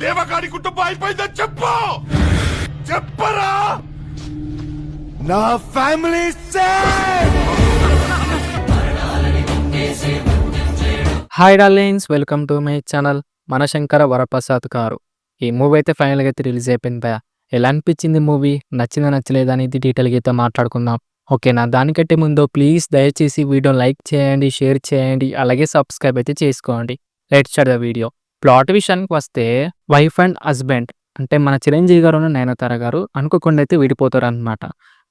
దేవగాడి కుటుంబం అయిపోయిందని చెప్పు. చెప్పరా? నా family hi darlings, welcome to my channel. Manashankara Varaprasad Garu ఈ మూవీ అయితే ఫైనల్గా అయితే రిలీజ్ అయిపోయింది భయ. ఎలా అనిపించింది మూవీ? నచ్చిందా నచ్చలేదా అనేది డీటెయిల్గా అయితే మాట్లాడుకుందాం. ఓకేనా? దానికంటే ముందు ప్లీజ్ దయచేసి వీడియో లైక్ చేయండి, షేర్ చేయండి, అలాగే సబ్స్క్రైబ్ అయితే చేసుకోండి. Let's start the video. Plot విషయానికి వస్తే వైఫ్ అండ్ హస్బెండ్ అంటే మన చిరంజీవి గారు నయనతార గారు అనుకోకుండా అయితే విడిపోతారు అనమాట.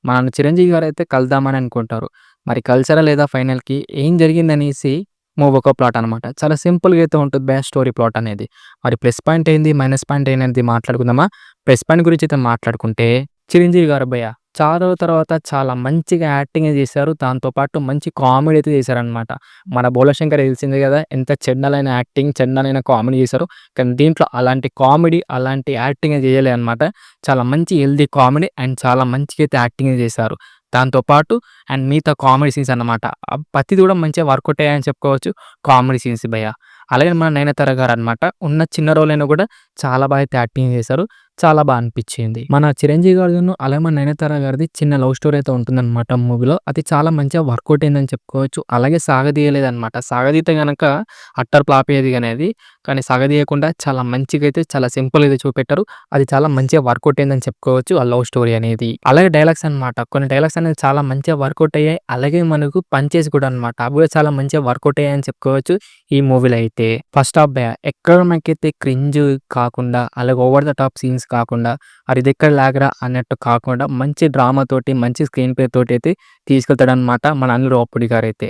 మన చిరంజీవి గారు అయితే కలుద్దామని అనుకుంటారు. మరి కలిసారా లేదా ఫైనల్కి ఏం జరిగిందనేసి మూవీ ఒక ప్లాట్ అనమాట. చాలా సింపుల్గా అయితే ఉంటుంది బెస్ట్ స్టోరీ ప్లాట్ అనేది. మరి ప్లస్ పాయింట్ ఏంది, మైనస్ పాయింట్ ఏంది మాట్లాడుకుందామా? ప్లస్ పాయింట్ గురించి అయితే మాట్లాడుకుంటే చిరంజీవి గారు భయ్య చాలా రోజుల తర్వాత చాలా మంచిగా యాక్టింగ్ చేశారు. దాంతోపాటు మంచి కామెడీ అయితే చేశారనమాట. మన బోలశంకర్ తెలిసింది కదా, ఎంత చెండాలైన యాక్టింగ్, చెండాలైన కామెడీ చేశారు. కానీ దీంట్లో అలాంటి కామెడీ, అలాంటి యాక్టింగ్ చేయలే అనమాట. చాలా మంచి హెల్దీ కామెడీ అండ్ చాలా మంచిగా అయితే యాక్టింగ్ చేశారు. దాంతోపాటు అండ్ మిగతా కామెడీ సీన్స్ అన్నమాట. ప్రతిది కూడా మంచిగా వర్కౌట్ అయ్యాయని చెప్పుకోవచ్చు కామెడీ సీన్స్ భయ్య. అలాగే మన నయనతార గారు అనమాట ఉన్న చిన్న రోల్ అయినా కూడా చాలా బాగా అయితే యాక్టింగ్ చేశారు. చాలా బాగా అనిపించింది. మన చిరంజీవి గారిను అలాగే మన నయనతార గారిది చిన్న లవ్ స్టోరీ అయితే ఉంటుందన్నమాట మూవీలో. అది చాలా మంచిగా వర్కౌట్ అయిందని చెప్పుకోవచ్చు. అలాగే సాగదీయలేదన్నమాట. సాగదీతే గనక అట్టర్ ఫ్లాప్ అయ్యేది అనేది, కానీ సాగదీయకుండా చాలా మంచిగా అయితే చాలా సింపుల్ అయితే చూపెట్టారు. అది చాలా మంచిగా వర్కౌట్ అయిందని చెప్పుకోవచ్చు ఆ లవ్ స్టోరీ అనేది. అలాగే డైలాగ్స్ అనమాట, కొన్ని డైలాగ్స్ అనేది చాలా మంచిగా వర్కౌట్ అయ్యాయి. అలాగే మనకు పంచేసి కూడా అనమాట, అవి కూడా చాలా మంచిగా వర్కౌట్ అయ్యాయని చెప్పుకోవచ్చు ఈ మూవీలో అయితే. ఫస్ట్ హాఫ్ ఎక్కడ మనకైతే క్రింజ్ కాకుండా, అలాగే ఓవర్ ద టాప్ సీన్స్ కాకుండా, అది ఎక్కడ లాగరా అన్నట్టు కాకుండా మంచి డ్రామా తోటి, మంచి స్క్రీన్ ప్లే తోటి అయితే తీసుకెళ్తాడు అనమాట మన అనిల్ రావిపూడి గారు అయితే.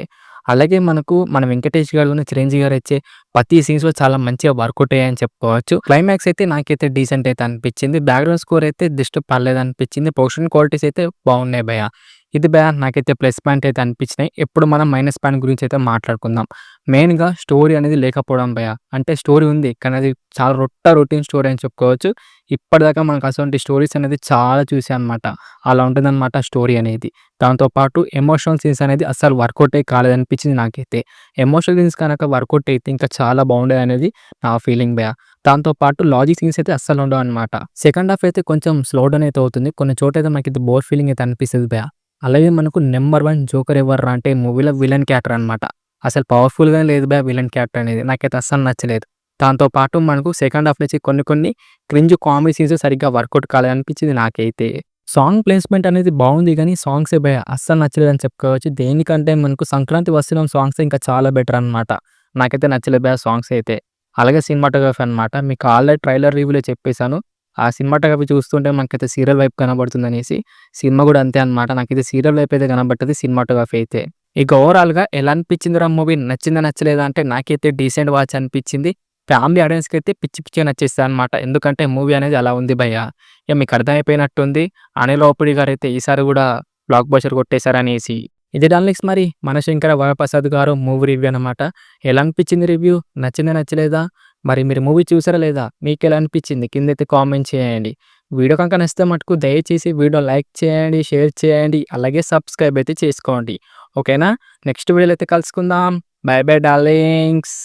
అలాగే మనకు మన వెంకటేష్ గారు, చిరంజీవి గారు అయితే ప్రతి సీన్స్ లో చాలా మంచిగా వర్కౌట్ అయ్యాయని చెప్పుకోవచ్చు. క్లైమాక్స్ అయితే నాకైతే డీసెంట్ అయితే అనిపించింది. బ్యాక్గ్రౌండ్ స్కోర్ అయితే జస్ట్ పర్లేదు అనిపించింది. ప్రొడక్షన్ క్వాలిటీస్ అయితే బాగున్నాయి భయ. ఇది భయ నాకైతే ప్లస్ పాయింట్ అయితే అనిపించినాయి. ఇప్పుడు మనం మైనస్ పాయింట్ గురించి అయితే మాట్లాడుకుందాం. మెయిన్గా స్టోరీ అనేది లేకపోవడం భయ. అంటే స్టోరీ ఉంది కానీ అది చాలా రొటీన్ స్టోరీ అని చెప్పుకోవచ్చు. ఇప్పటిదాకా మనకు అటువంటి స్టోరీస్ అనేది చాలా చూసాం అనమాట. అలా ఉంటుందన్నమాట స్టోరీ అనేది. దాంతోపాటు ఎమోషనల్ సీన్స్ అనేది అస్సలు వర్కౌట్ అయ్యి కాలేదనిపించింది నాకైతే. ఎమోషనల్ సీన్స్ కనుక వర్కౌట్ అయితే ఇంకా చాలా బాగుండేది అనేది నా ఫీలింగ్ భయ. దాంతోపాటు లాజిక్ సీన్స్ అయితే అస్సలు ఉండవు అనమాట. సెకండ్ హాఫ్ అయితే కొంచెం స్లో డౌన్ అయితే అవుతుంది. కొన్ని చోట అయితే మనకి బోర్ ఫీలింగ్ అయితే అనిపిస్తుంది భయ. అలాగే మనకు నెంబర్ 1 జోకర్ ఎవర్రా అంటే మూవీలో విలన్ క్యారెక్టర్ అనమాట. అసలు పవర్ఫుల్గా లేదు భయ విలన్ క్యారెక్టర్ అనేది. నాకైతే అస్సలు నచ్చలేదు. దాంతోపాటు మనకు సెకండ్ హాఫ్ నుంచి కొన్ని క్రింజ్ కామెడీ సీన్స్ సరిగ్గా వర్కౌట్ కాలేదనిపించింది నాకైతే. సాంగ్ ప్లేస్మెంట్ అనేది బాగుంది కానీ సాంగ్సే భయ అస్సలు నచ్చలేదని చెప్పుకోవచ్చు. దేనికంటే మనకు సంక్రాంతి వస్తున్నాం సాంగ్స్ ఇంకా చాలా బెటర్ అనమాట. నాకైతే నచ్చలేదు భయ సాంగ్స్ అయితే. అలాగే సినిమాటోగ్రఫీ అనమాట, మీకు ఆల్రెడీ ట్రైలర్ రివ్యూలో చెప్పేశాను. ఆ సినిమాటోగ్రఫీ చూస్తుంటే మనకైతే సీరియల్ వైపు కనబడుతుంది అనేసి. సినిమా కూడా అంతే అనమాట. నాకైతే సీరియల్ వైపు అయితే కనబడుతుంది సినిమాటోగ్రఫీ అయితే. ఇక ఓవరాల్గా ఎలా అనిపించిందిరా మూవీ? నచ్చిందా నచ్చలేదా అంటే నాకైతే డీసెంట్ వాచ్ అనిపించింది. ఫ్యామిలీ ఆడియన్స్కి అయితే పిచ్చిగా నచ్చేస్తుంది అనమాట. ఎందుకంటే మూవీ అనేది అలా ఉంది భయ్య. ఇక మీకు అర్థమైపోయినట్టుంది అనిల్ రావిపూడి గారు అయితే ఈసారి కూడా బ్లాక్ బస్టర్ కొట్టేశారనేసి. ఇది డార్లింగ్స్, మరి మనశంకర వరప్రసాద్ గారు మూవీ రివ్యూ అనమాట. ఎలా అనిపించింది రివ్యూ? నచ్చిందా నచ్చలేదా? మరి మీరు మూవీ చూసారా లేదా? మీకు ఎలా అనిపించింది కిందైతే కామెంట్ చేయండి. వీడియో కనుక నచ్చితే మటుకు దయచేసి వీడియో లైక్ చేయండి, షేర్ చేయండి, అలాగే సబ్స్క్రైబ్ అయితే చేసుకోండి. ఓకేనా? నెక్స్ట్ వీడియోలో అయితే కలుసుకుందాం. By by darlings.